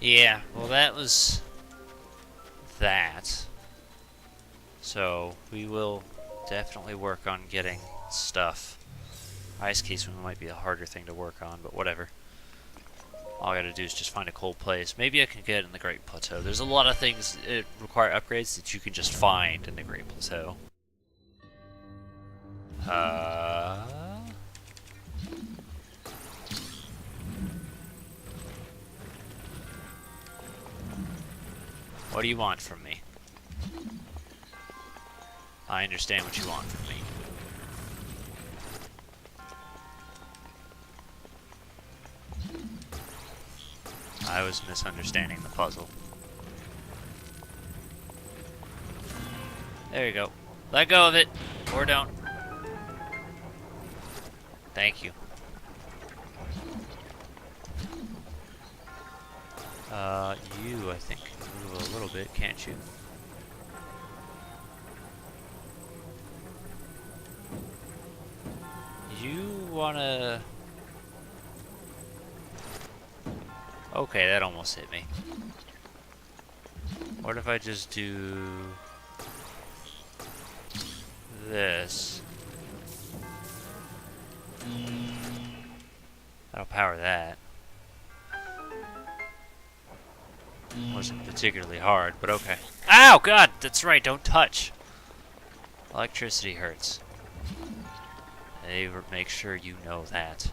Yeah, well that was that. So we will definitely work on getting stuff. Ice case might be a harder thing to work on, but whatever. All I gotta do is just find a cold place. Maybe I can get in the Great Plateau. There's a lot of things that require upgrades that you can just find in the Great Plateau. What do you want from me? I understand what you want from me. I was misunderstanding the puzzle. There you go. Let go of it, or don't. Thank you. You, I think, can move a little bit, can't you? You wanna... Okay, that almost hit me. What if I just do... this? That'll power that. Wasn't particularly hard, but okay. Ow, God! That's right, don't touch! Electricity hurts. They make sure you know that.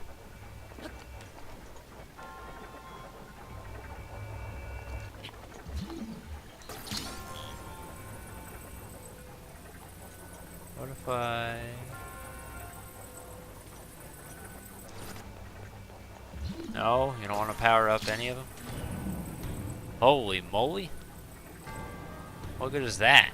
What if I... No, you don't want to power up any of them? Holy moly! What good is that?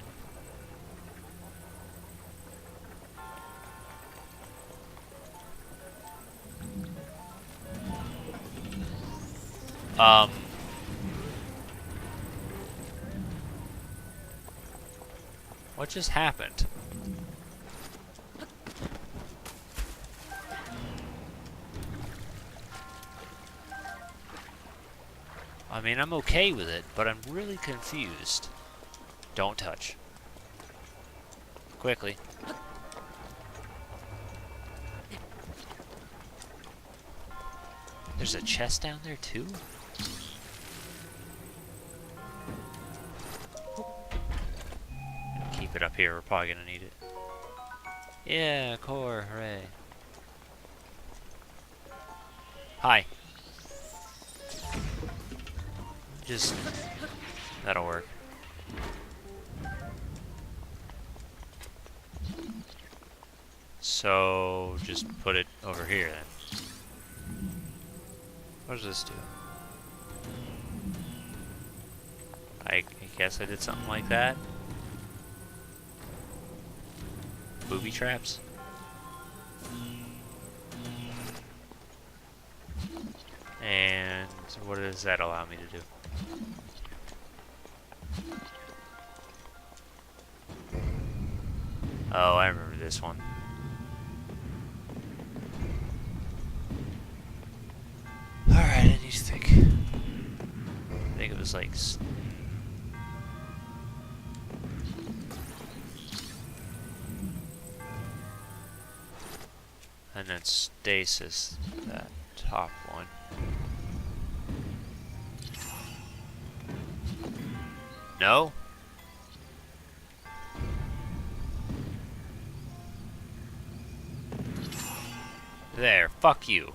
What just happened? I mean, I'm okay with it, but I'm really confused. Don't touch. Quickly. There's a chest down there, too? Keep it up here, we're probably gonna need it. Yeah, core, hooray. Hi. Just... that'll work. So, just put it over here then. What does this do? I guess I did something like that. Booby traps? And what does that allow me to do? Oh, I remember this one. Alright, I need to think. I think it was like... and then stasis, that top one. No? There, fuck you.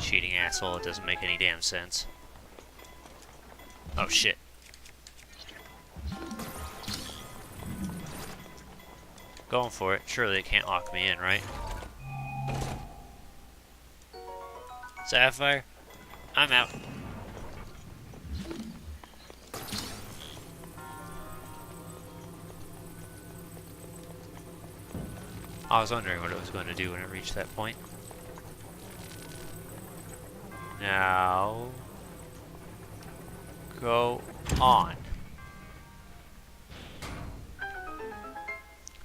Cheating asshole, it doesn't make any damn sense. Oh shit. Going for it. Surely it can't lock me in, right? Sapphire? I'm out. I was wondering what it was going to do when it reached that point. Now... go on.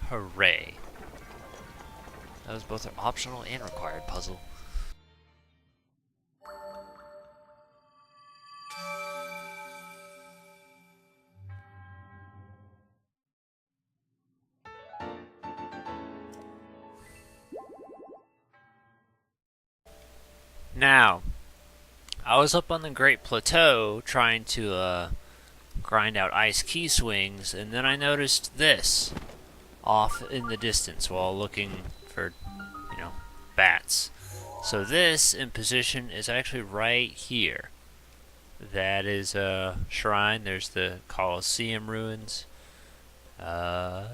Hooray. That was both an optional and required puzzle. Now, I was up on the Great Plateau trying to grind out ice key swings, and then I noticed this off in the distance while looking for, bats. So this in position is actually right here. That is a shrine. There's the Colosseum ruins. Yeah.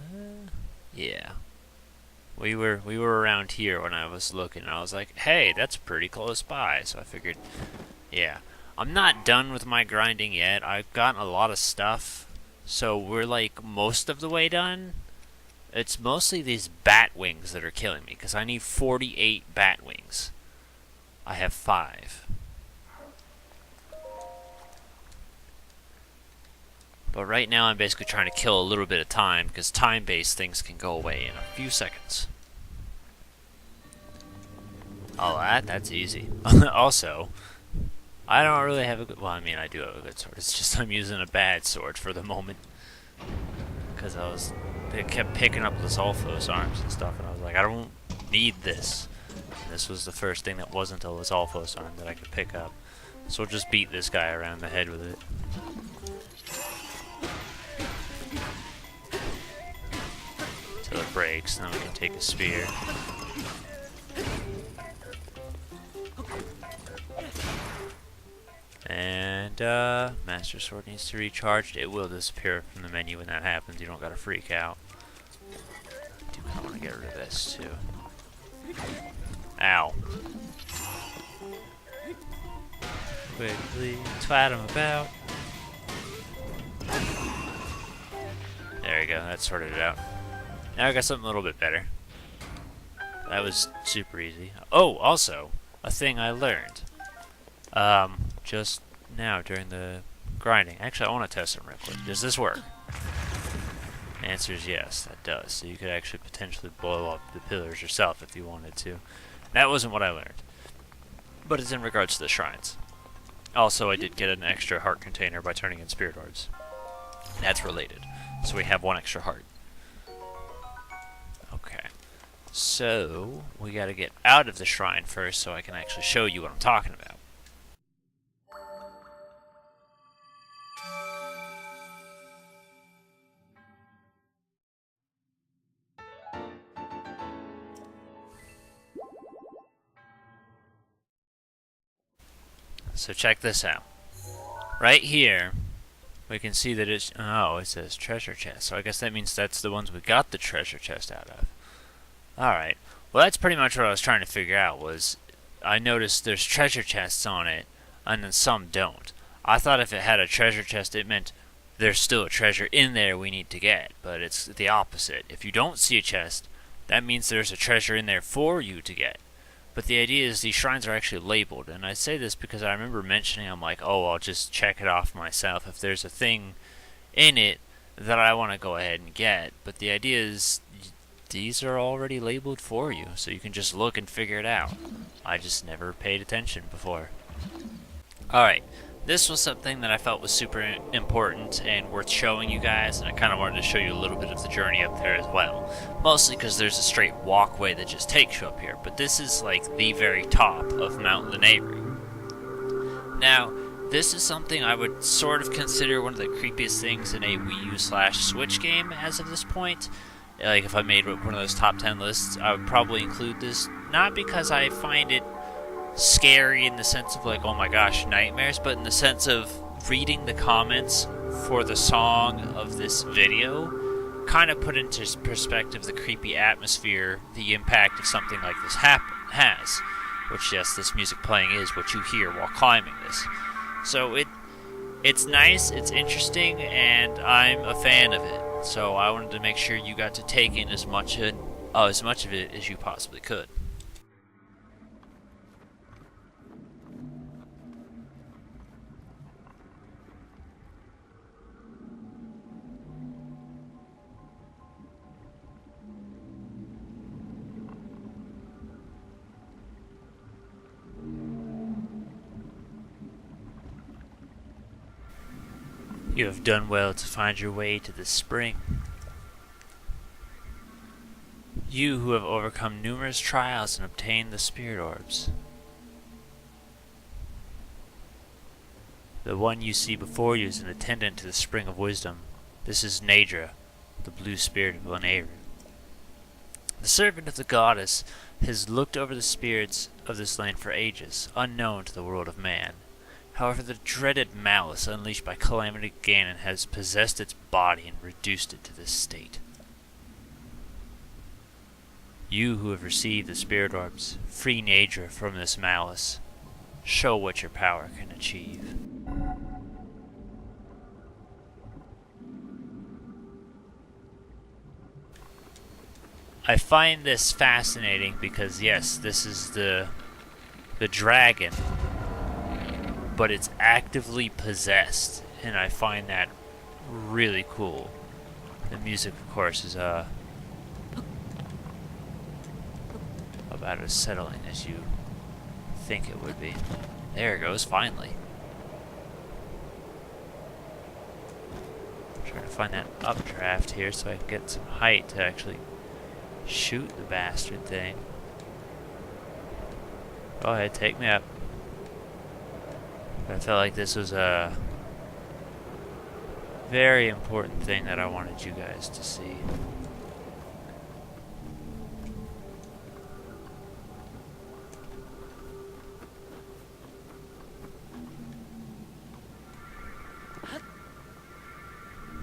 We were around here when I was looking, and I was like, hey, that's pretty close by. So I figured, yeah. I'm not done with my grinding yet. I've gotten a lot of stuff. So we're like most of the way done. It's mostly these bat wings that are killing me, because I need 48 bat wings. I have 5. But right now I'm basically trying to kill a little bit of time, because time-based things can go away in a few seconds. Oh, that's easy. Also, I don't really have a good... Well, I mean, I do have a good sword. It's just I'm using a bad sword for the moment. Because they kept picking up the Zolfos arms and stuff, and I was like, I don't need this. And this was the first thing that wasn't a Zolfos arm that I could pick up. So we'll just beat this guy around the head with it. Till it breaks, then we can take a spear. And, Master Sword needs to be recharged. It will disappear from the menu when that happens. You don't gotta freak out. I do kinda wanna get rid of this, too. Ow. Quickly twat him about. There you go, that sorted it out. Now I got something a little bit better. That was super easy. Oh, also, a thing I learned. Just now during the grinding. Actually, I want to test it real quick. Does this work? The answer is yes, that does. So you could actually potentially blow up the pillars yourself if you wanted to. That wasn't what I learned. But it's in regards to the shrines. Also, I did get an extra heart container by turning in spirit orbs. That's related. So we have 1 extra heart. Okay. So, we gotta get out of the shrine first so I can actually show you what I'm talking about. So check this out. Right here, we can see that it's... Oh, it says treasure chest. So I guess that means that's the ones we got the treasure chest out of. Alright. Well, that's pretty much what I was trying to figure out, was... I noticed there's treasure chests on it, and then some don't. I thought if it had a treasure chest, it meant there's still a treasure in there we need to get. But it's the opposite. If you don't see a chest, that means there's a treasure in there for you to get. But the idea is these shrines are actually labeled, and I say this because I remember mentioning, I'm like, oh, I'll just check it off myself if there's a thing in it that I want to go ahead and get. But the idea is these are already labeled for you, so you can just look and figure it out. I just never paid attention before. Alright, this was something that I felt was super important and worth showing you guys, and I kind of wanted to show you a little bit of the journey up there as well. Mostly because there's a straight walkway that just takes you up here, but this is like the very top of Mount Lanayru. Now, this is something I would sort of consider one of the creepiest things in a Wii U/Switch game as of this point. Like, if I made one of those top 10 lists, I would probably include this, not because I find it scary in the sense of like, oh my gosh, nightmares, but in the sense of reading the comments for the song of this video kind of put into perspective the creepy atmosphere the impact of something like this has. Which, yes, this music playing is what you hear while climbing this. So it's nice, it's interesting, and I'm a fan of it. So I wanted to make sure you got to take in as much of it as you possibly could. You have done well to find your way to this spring. You who have overcome numerous trials and obtained the spirit orbs. The one you see before you is an attendant to the Spring of Wisdom. This is Nadra, the blue spirit of Lanayru. The servant of the goddess has looked over the spirits of this land for ages, unknown to the world of man. However, the dreaded malice unleashed by Calamity Ganon has possessed its body and reduced it to this state. You who have received the spirit orbs, free Nadra from this malice. Show what your power can achieve. I find this fascinating because yes, this is the dragon, but it's actively possessed, and I find that really cool. The music, of course, is about as settling as you think it would be. There it goes, finally. I'm trying to find that updraft here so I can get some height to actually shoot the bastard thing. Go ahead, take me up. But I felt like this was a very important thing that I wanted you guys to see.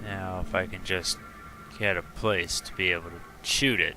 Now, if I can just get a place to be able to shoot it.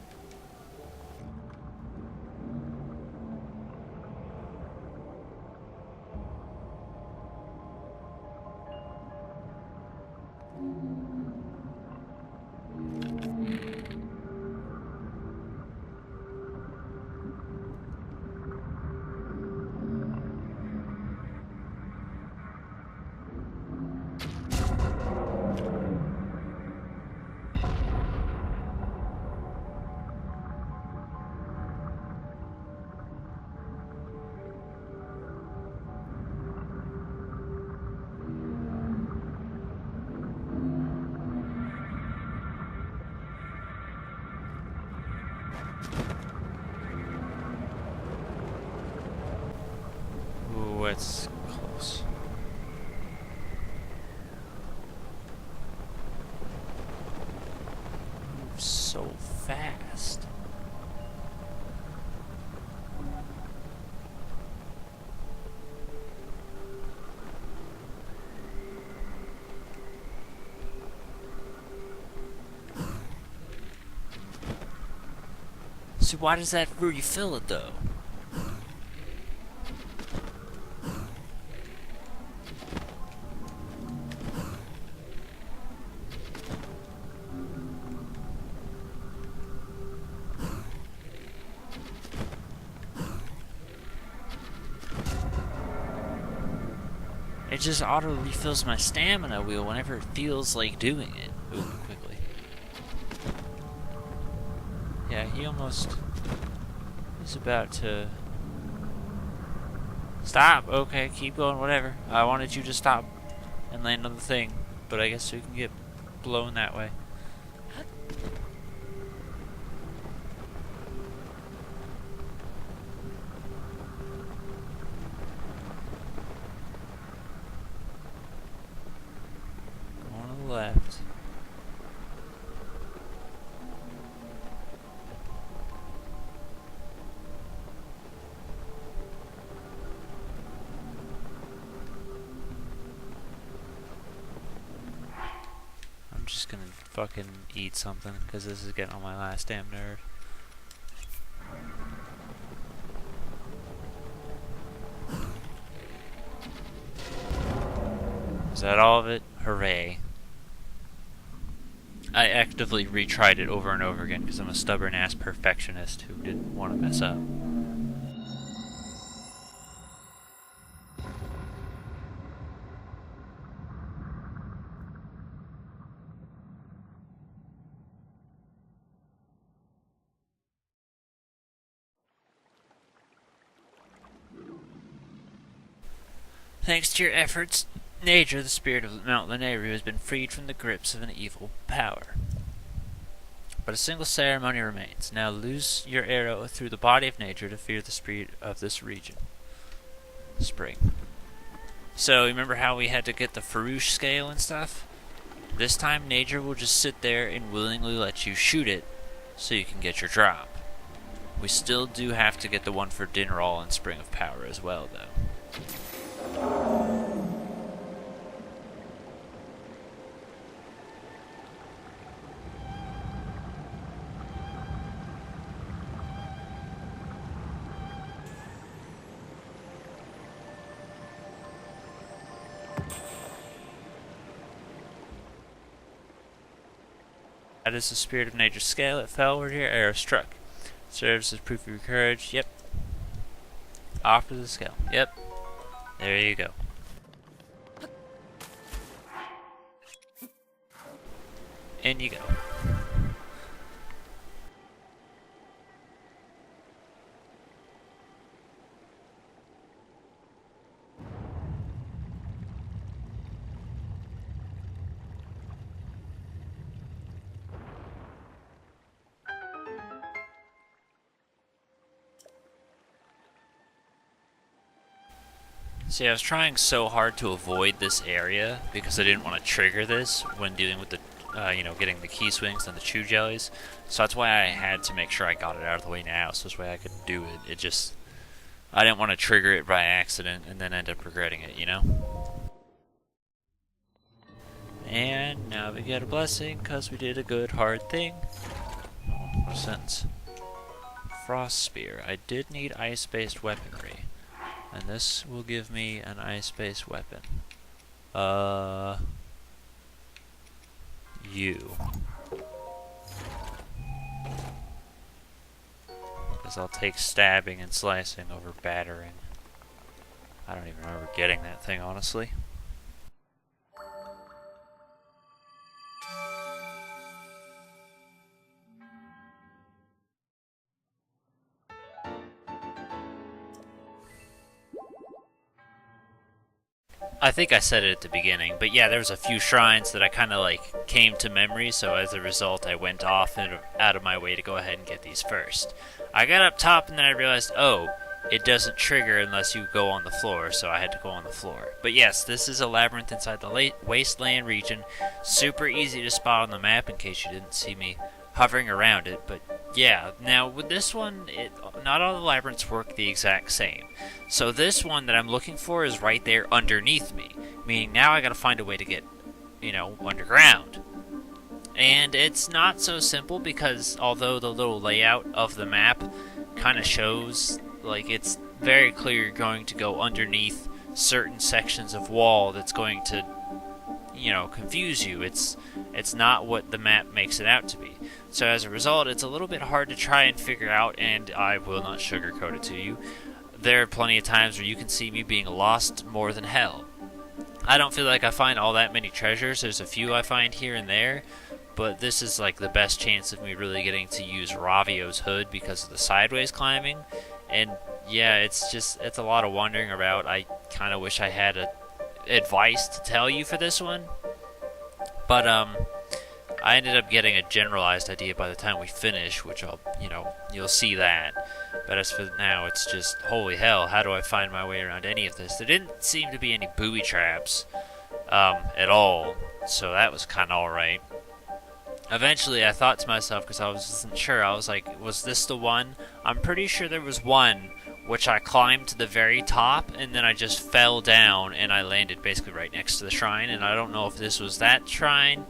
Ooh, it's close. Moves so fast. So why does that refill it though? It just auto refills my stamina wheel whenever it feels like doing it. Ooh, quickly. Yeah, he almost is about to stop. Okay, keep going, whatever. I wanted you to stop and land on the thing, but I guess we can get blown that way. Left. I'm just gonna fucking eat something because this is getting on my last damn nerve. Is that all of it? Hooray. I actively retried it over and over again because I'm a stubborn-ass perfectionist who didn't want to mess up. Thanks to your efforts, Nadra, the spirit of Mount Lanayru, has been freed from the grips of an evil power. But a single ceremony remains. Now loose your arrow through the body of Nadra to fear the spirit of this region. Spring. So remember how we had to get the Farouche scale and stuff? This time nature will just sit there and willingly let you shoot it so you can get your drop. We still do have to get the one for Dinnerall and Spring of Power as well, though. That is the spirit of nature's scale. It fell where your arrow struck. Serves as proof of your courage. Yep. Offer the scale. Yep. There you go. In you go. See, I was trying so hard to avoid this area because I didn't want to trigger this when dealing with the, getting the key swings and the chew jellies. So that's why I had to make sure I got it out of the way now, so this way I could do it. I didn't want to trigger it by accident and then end up regretting it, you know? And now we get a blessing because we did a good hard thing. Oh, what a sentence. Frost Spear. I did need ice-based weaponry. And this will give me an ice-based weapon. You. Because I'll take stabbing and slicing over battering. I don't even remember getting that thing, honestly. I think I said it at the beginning, but yeah, there was a few shrines that I kind of like came to memory, so as a result I went off and out of my way to go ahead and get these first. I got up top and then I realized, oh, it doesn't trigger unless you go on the floor, so I had to go on the floor. But yes, this is a labyrinth inside the wasteland region, super easy to spot on the map in case you didn't see me hovering around it, but yeah, now with this one, not all the labyrinths work the exact same. So this one that I'm looking for is right there underneath me, meaning now I gotta find a way to get, underground. And it's not so simple because although the little layout of the map kind of shows, like, it's very clear you're going to go underneath certain sections of wall that's going to, confuse you. It's not what the map makes it out to be. So as a result, it's a little bit hard to try and figure out, and I will not sugarcoat it to you. There are plenty of times where you can see me being lost more than hell. I don't feel like I find all that many treasures. There's a few I find here and there, but this is like the best chance of me really getting to use Ravio's hood because of the sideways climbing. And yeah, it's a lot of wandering about. I kind of wish I had advice to tell you for this one, but I ended up getting a generalized idea by the time we finish, which you'll see that. But as for now, it's just, holy hell, how do I find my way around any of this? There didn't seem to be any booby traps at all, so that was kind of alright. Eventually, I thought to myself, because I wasn't sure, I was like, was this the one? I'm pretty sure there was one which I climbed to the very top, and then I just fell down, and I landed basically right next to the shrine, and I don't know if this was that shrine,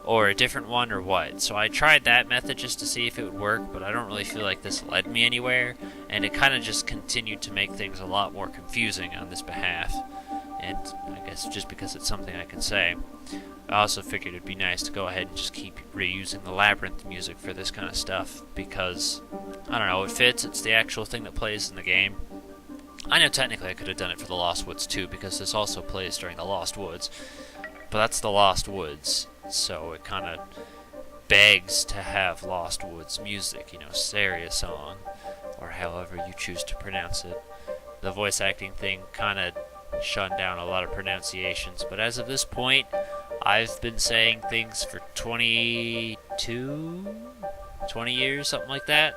or a different one, or what. So I tried that method just to see if it would work, but I don't really feel like this led me anywhere, and it kind of just continued to make things a lot more confusing on this behalf, and I guess just because it's something I can say. I also figured it'd be nice to go ahead and just keep reusing the labyrinth music for this kind of stuff, because, I don't know, it fits, it's the actual thing that plays in the game. I know technically I could have done it for the Lost Woods too, because this also plays during the Lost Woods, but that's the Lost Woods, so it kind of begs to have Lost Woods music, Saria song, or however you choose to pronounce it. The voice acting thing kind of shut down a lot of pronunciations, but as of this point, I've been saying things for 20 years, something like that.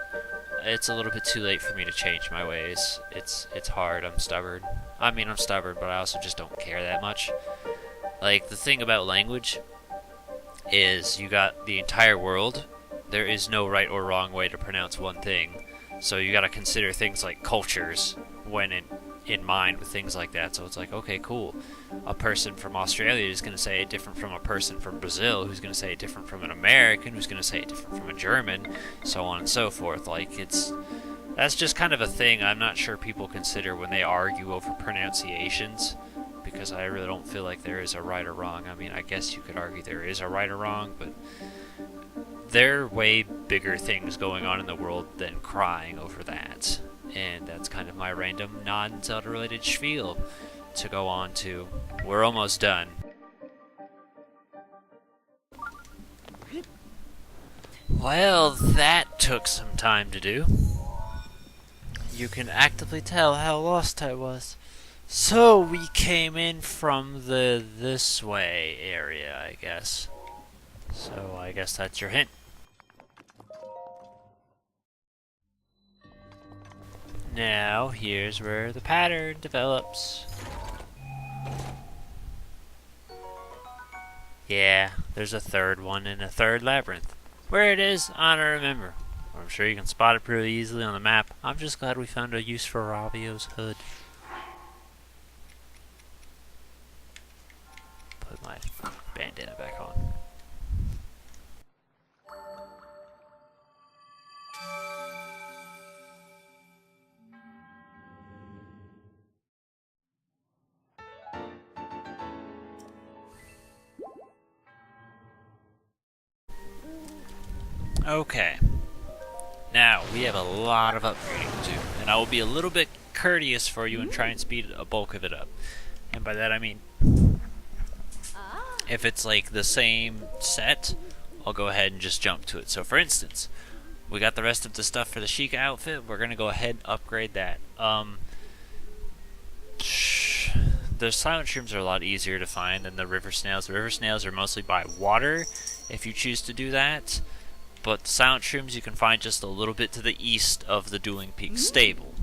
it's a little bit too late for me to change my ways. It's hard. I'm stubborn. I mean, I'm stubborn, but I also just don't care that much. Like, the thing about language is you got the entire world. There is no right or wrong way to pronounce one thing. So you got to consider things like cultures when in mind with things like that. So it's like, okay, cool. A person from Australia is going to say it different from a person from Brazil, who's going to say it different from an American, who's going to say it different from a German, so on and so forth. Like, that's just kind of a thing I'm not sure people consider when they argue over pronunciations, because I really don't feel like there is a right or wrong. I mean, I guess you could argue there is a right or wrong, but there are way bigger things going on in the world than crying over that. And that's kind of my random non-Zelda related spiel to go on to. We're almost done. Well, that took some time to do. You can actively tell how lost I was. So we came in from the this way area, I guess. So I guess that's your hint. Now, here's where the pattern develops. Yeah, there's a third one in a third labyrinth. Where it is, I don't remember. I'm sure you can spot it pretty easily on the map. I'm just glad we found a use for Ravio's hood. Put my bandana back on. Okay. Now, we have a lot of upgrading to do, and I will be a little bit courteous for you and try and speed a bulk of it up. And by that I mean, if it's like the same set, I'll go ahead and just jump to it. So for instance, we got the rest of the stuff for the Sheikah outfit. We're going to go ahead and upgrade that. The silent shrooms are a lot easier to find than the river snails. The river snails are mostly by water, if you choose to do that. But the silent shrooms you can find just a little bit to the east of the Dueling Peak stable.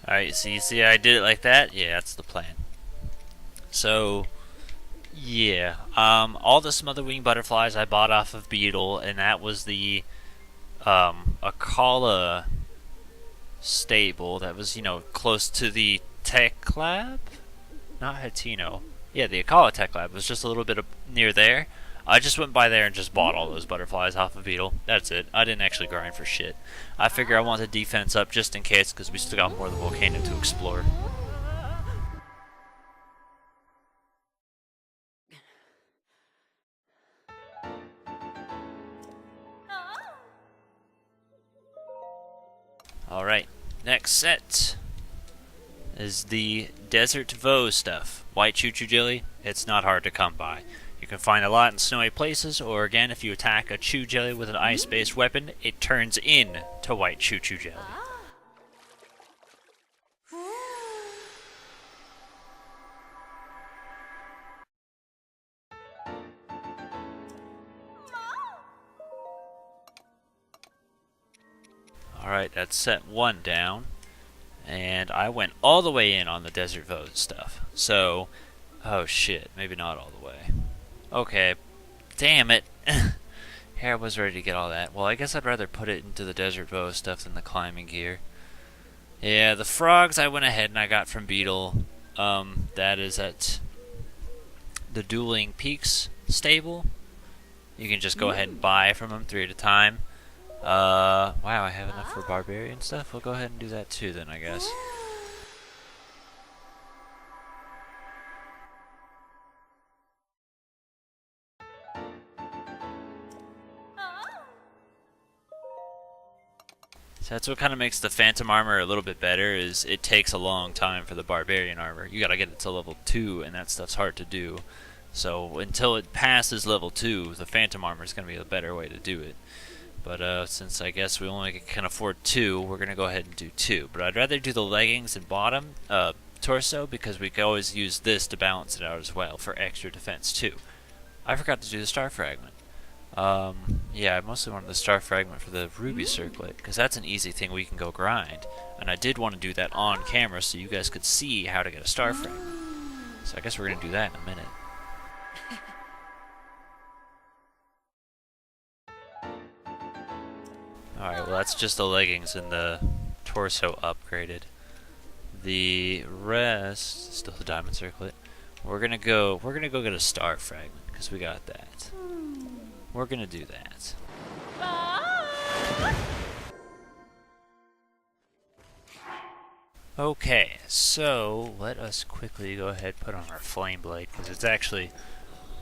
Alright, so you see I did it like that? Yeah, that's the plan. So, yeah, all the smotherwing butterflies I bought off of Beetle, and that was the Akala stable that was, you know, close to the Tech Lab? Not Hatino. Yeah, the Akala Tech Lab was just a little bit near there. I just went by there and just bought all those butterflies off of Beetle. That's it. I didn't actually grind for shit. I figure I want the defense up just in case, because we still got more of the volcano to explore. Alright, next set is the Desert Vo stuff. White Choo Choo Jelly, it's not hard to come by. You can find a lot in snowy places, or again, if you attack a Choo Jelly with an ice-based weapon, it turns in to White Choo Choo Jelly. Alright, that's set 1 down. And I went all the way in on the Desert Vo stuff. So, oh shit, maybe not all the way. Okay, damn it. Here I was ready to get all that. Well, I guess I'd rather put it into the Desert Vo stuff than the climbing gear. Yeah, the frogs I went ahead and I got from Beetle. That is at the Dueling Peaks stable. You can just go ahead and buy from them 3 at a time. Wow, I have enough for barbarian stuff. We'll go ahead and do that too then, I guess. So that's what kind of makes the Phantom armor a little bit better, is it takes a long time for the barbarian armor. You gotta get it to level 2, and that stuff's hard to do. So until it passes level 2, the Phantom armor is gonna be a better way to do it. But since I guess we only can afford 2, we're going to go ahead and do 2. But I'd rather do the leggings and bottom torso because we can always use this to balance it out as well for extra defense too. I forgot to do the star fragment. Yeah, I mostly wanted the star fragment for the ruby circlet because that's an easy thing we can go grind. And I did want to do that on camera so you guys could see how to get a star fragment. So I guess we're going to do that in a minute. Alright, well that's just the leggings and the torso upgraded. The rest, still the diamond circlet. We're gonna go get a star fragment because we got that. We're gonna do that. Okay, so let us quickly go ahead and put on our flame blade because it's actually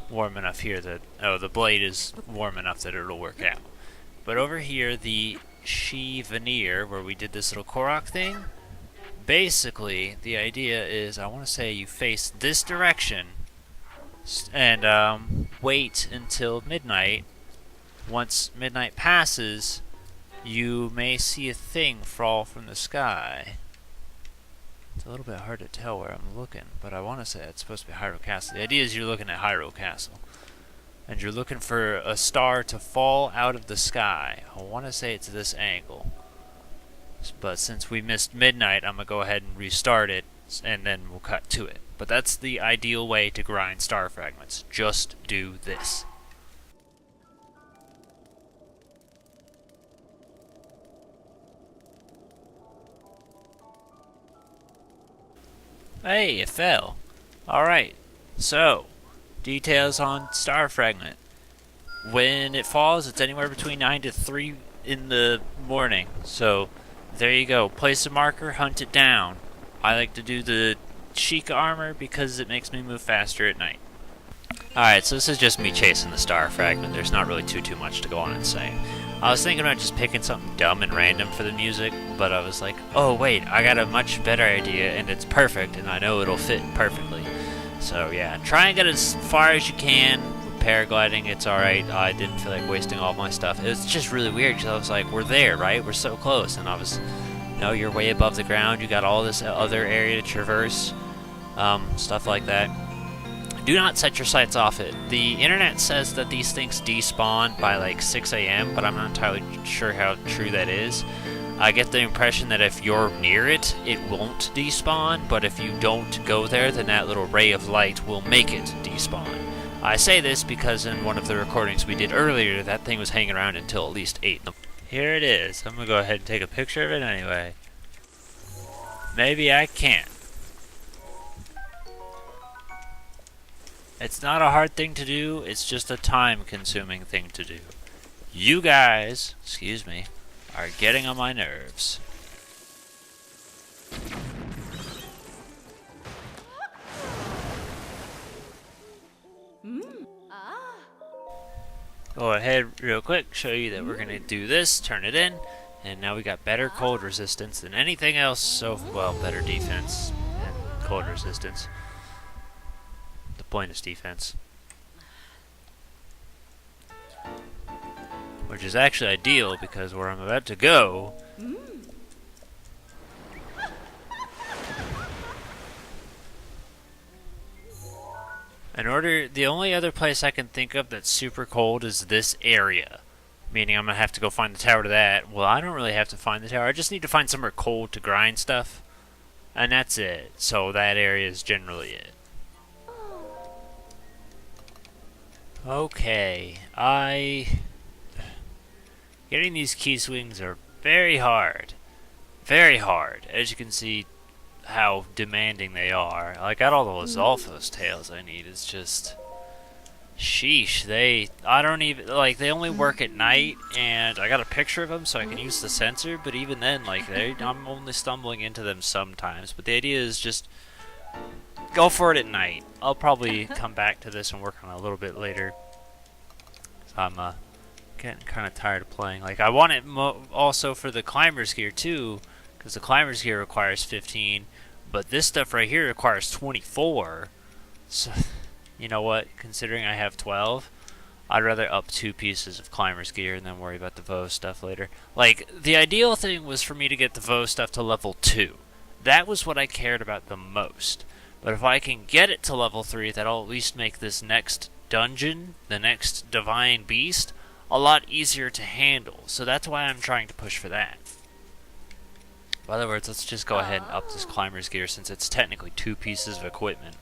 warm enough here that the blade is warm enough that it'll work out. But over here, the she veneer where we did this little Korok thing. Basically, the idea is, I want to say you face this direction and wait until midnight. Once midnight passes, you may see a thing fall from the sky. It's a little bit hard to tell where I'm looking, but I want to say it's supposed to be Hyrule Castle. The idea is you're looking at Hyrule Castle, and you're looking for a star to fall out of the sky. I want to say it's this angle. But since we missed midnight, I'm going to go ahead and restart it, and then we'll cut to it. But that's the ideal way to grind star fragments. Just do this. Hey, it fell. Alright, so, details on star fragment. When it falls, it's anywhere between 9 to 3 in the morning. So, there you go. Place a marker, hunt it down. I like to do the Sheikah armor because it makes me move faster at night. Alright, so this is just me chasing the star fragment. There's not really too much to go on and say. I was thinking about just picking something dumb and random for the music, but I was like, oh wait, I got a much better idea and it's perfect and I know it'll fit perfectly. So yeah, try and get as far as you can. Paragliding, it's alright. I didn't feel like wasting all my stuff. It was just really weird because I was like, we're there, right? We're so close. And I was, no, you're way above the ground. You got all this other area to traverse. Stuff like that. Do not set your sights off it. The internet says that these things despawn by like 6 a.m., but I'm not entirely sure how true that is. I get the impression that if you're near it, it won't despawn, but if you don't go there, then that little ray of light will make it despawn. I say this because in one of the recordings we did earlier, that thing was hanging around until at least 8. Here it is. I'm going to go ahead and take a picture of it anyway. Maybe I can't. It's not a hard thing to do, it's just a time-consuming thing to do. You guys, excuse me, are getting on my nerves. Go ahead real quick, show you that we're going to do this, turn it in, and now we got better cold resistance than anything else, so, well, better defense and cold resistance. The point is defense. Which is actually ideal because where I'm about to go the only other place I can think of that's super cold is this area. Meaning I'm going to have to go find the tower to that. Well, I don't really have to find the tower. I just need to find somewhere cold to grind stuff. And that's it. So that area is generally it. Okay. Getting these key swings are very hard. Very hard. As you can see how demanding they are. I got all the Lizalfos tails I need. It's just... sheesh. I don't even... like, they only work at night, and I got a picture of them so I can use the sensor, but even then, like, I'm only stumbling into them sometimes. But the idea is just... go for it at night. I'll probably come back to this and work on it a little bit later. I'm getting kind of tired of playing. Like, I want it also for the climber's gear, too, because the climber's gear requires 15, but this stuff right here requires 24. So, you know what? Considering I have 12, I'd rather up 2 pieces of climber's gear and then worry about the VO stuff later. Like, the ideal thing was for me to get the VO stuff to level 2. That was what I cared about the most. But if I can get it to level 3, that'll at least make this next dungeon, the next divine beast, a lot easier to handle. So that's why I'm trying to push for that. In other words, let's just go ahead and up this climber's gear since it's technically 2 pieces of equipment.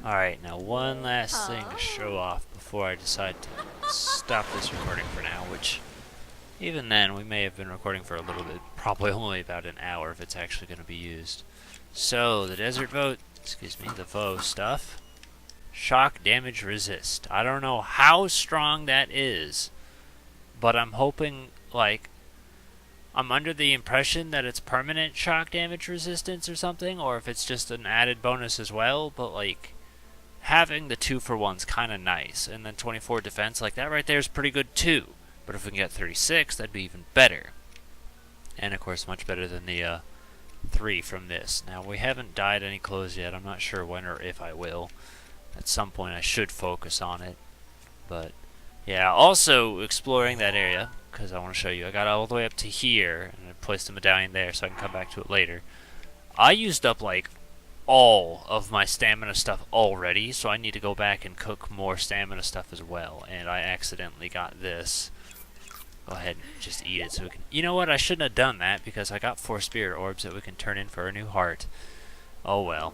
Alright, now one last thing to show off before I decide to stop this recording for now, which, even then, we may have been recording for a little bit, probably only about an hour if it's actually going to be used. So, the desert vote, the VO stuff, shock damage resist. I don't know how strong that is, but I'm hoping, like, I'm under the impression that it's permanent shock damage resistance or something, or if it's just an added bonus as well, but, like, having the 2-for-1's kind of nice, and then 24 defense, like, that right there is pretty good too. But if we can get 36, that'd be even better. And, of course, much better than the 3 from this. Now, we haven't dyed any clothes yet. I'm not sure when or if I will. At some point, I should focus on it. But, yeah, also exploring that area, because I want to show you. I got all the way up to here, and I placed the medallion there so I can come back to it later. I used up, like, all of my stamina stuff already, so I need to go back and cook more stamina stuff as well. And I accidentally got this. Go ahead and just eat it so we can... You know what? I shouldn't have done that because I got 4 spirit orbs that we can turn in for a new heart. Oh well.